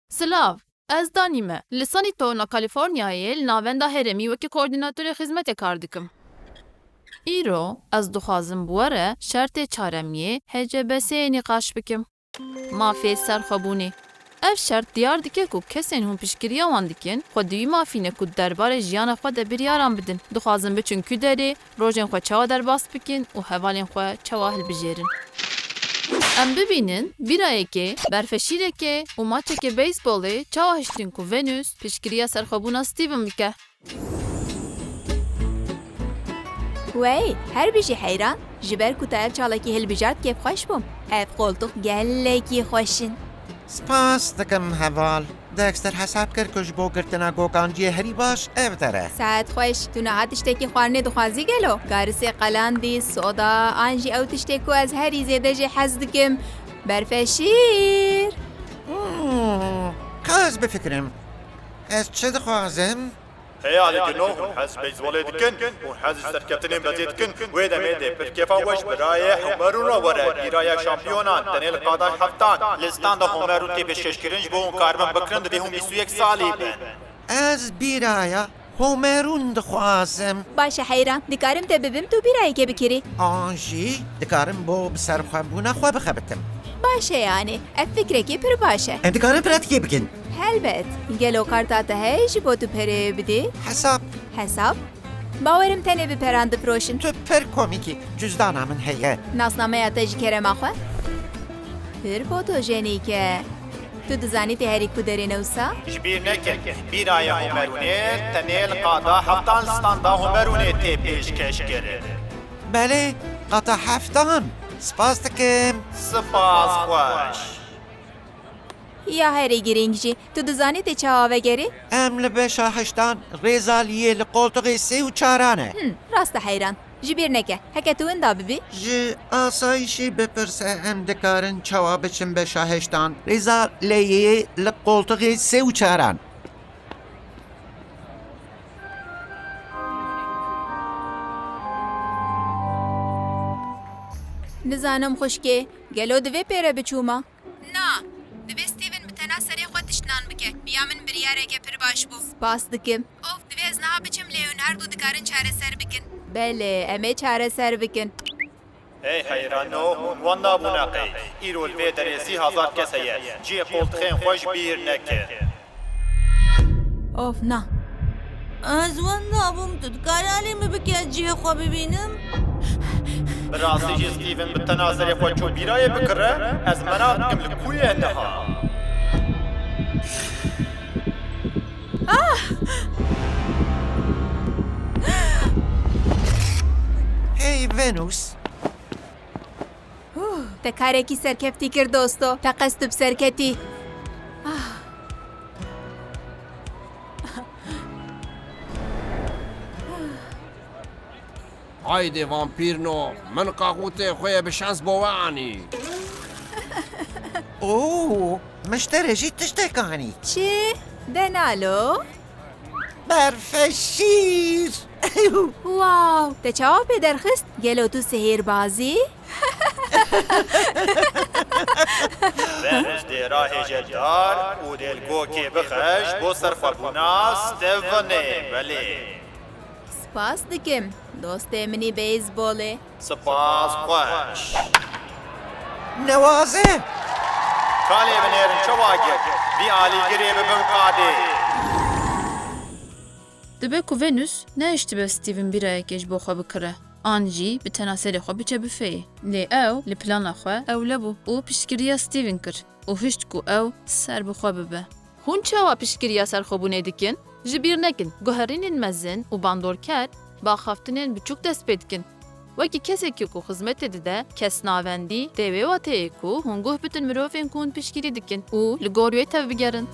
Silav, ez danî me. Li Sanîtona Kalîforniyayê li navenda herêmî wekî koordînatorê xizmetê kar dikim. Îro ez dixwazim bi we re şertê çaremiyê HCBS'yê nîqaş bikim. Mafê serxwebûnê. Ev şert diyar dike ku kesên hûn piştgiriya wan dikin, xwe di wî mafînê ku derbarê jiyana xwe de biryaran bidin. Dixwazim biçin kû derê, rojên xwe çawa derbas bikin û hevalên xwe çawa hilbijêrin. Em bibînin bîrayekê, berfeşîrekê û maçekê beyzbolê çawa hiştin ku Venus piştgiriya serxwebûna Steven bike. Wey, her bir jî heyran, ji ber ku te ev çalekî hilbijart kêf xweş bûm. Ev koltuk gelekî xweşin. Spas dikim heval. Dexter hesab kir ku ji bo girtina gokanciyê herî baş ev dere. Saet xweş, tu niha tiştekî xwarinê dixwazî gelo? Garisê qelandî, soda, an jî ew tiştê ku ez herî zêde jê hez dikim. Berfeşîr. Ka ez bifikirim. Ez çi dixwazim? هيا لكنو حز بيزبولي دكن وحز سركبتنين بزي دكن ويدا ميدي بركيفا وش برايا حمرونا ورا برايا شامبيونان تنيل قادا حفتان لستان دا حمرون تي بشش كرنج بون كاربن بكرن دي هم 21 سالي بن Ez bîraya Homerûn dixwazim. Başa heyran, dikarim te bibim tu birayekê bikirî. An jî dikarim bo bi serxwebûna xwe bixebitim. Başa yani, ev fikrekî pir baş e. Em dikarin pratikê bikin. Helbet, gelo karta te heye ji bo tu perê bidî. Hesap, Hesap? Bawerim tenê bi peran difroşin. tu pir komîkî. Cüzdana min heye. Nasnameya te ji kerema xwe? Pir fotojenîk e. Tu dizanî te herî ku derê newsa? جبير نكن برايا حمروني تنيل قادا حفتان لستان دا حمروني تي بيشكش كرن Belê, qata heftan. Spas dikim. سپاس خوش Ya herî girîng jî, tu dizanî te çawa vegerî? Em li beşa heştan rêzaliyê li qoltuqê sê û çaran e. Rast e heyran. Ji bîr neke, heke tu winda bibî? Ji asayişê bipirse em dikarin çawa biçin beşa heştan rêzaliyê li qoltuqê sê û çaran. Nizanim xuşkê, gelo divê pêre biçûma? Na, divê Steven bi tena serê xwe tiştan bike. Ya min biryareke pir baş bû. Spas dikim. Of, divê ez niha biçim Leonardo dikarin çareser bikin. Belê, em ê çareser bikin. اي حيرانو وانا بناقي ايرو الفي دريسي هزار كسيه جي قولتخين خوش بير نكن Of, na. از واندا بوم تو دکارانی می بکی از جیه خواه ببینم براسي جي ستيفن بالتناظر يخوة شو بيراي بكره از مناطقم لكوية انها Hey Venus. Te karekî serkeftî kir dosto. Te qes tu bi serketî. Haydi vampirno, min qaqûtê xwe bi şans bowanî. Oo, miştere jî tiştek anî. Çi? Denalo? Berfeşîr. Wow, te çawa pê derxist? Gelo tu sihêrbazî? فانوس دي راهي جدار ودي الكوكي بخش بو سرخبونا ستيفاني بلي Spas dikim. Dostê minî beyzbolê. سپاس خوش Newaze. كالي بنيرن شواقر بي آلي قريب بن قادي Dibe ku Venus ne be Steven bîrayekê ji bo xwe bikire. An jî bi tena serê xwe biçe büfeyê. Lê ew li plana xwe ew lebû û piştgiriya Steven kir û hişt ku ew ser bi xwe bibe. Hûn çawa piştgiriya serxwebûnê dikin? Ji bîr nekin, guherînên mezin û bandorker baxaftinên biçûk dest pê dikin. Wekî kesekî ku xizmetê dide, kesnavendî, dêwê wateyê ku hûn guh bitin mirovên ku hûn piştgirî dikin û li gor wê tev bigerin.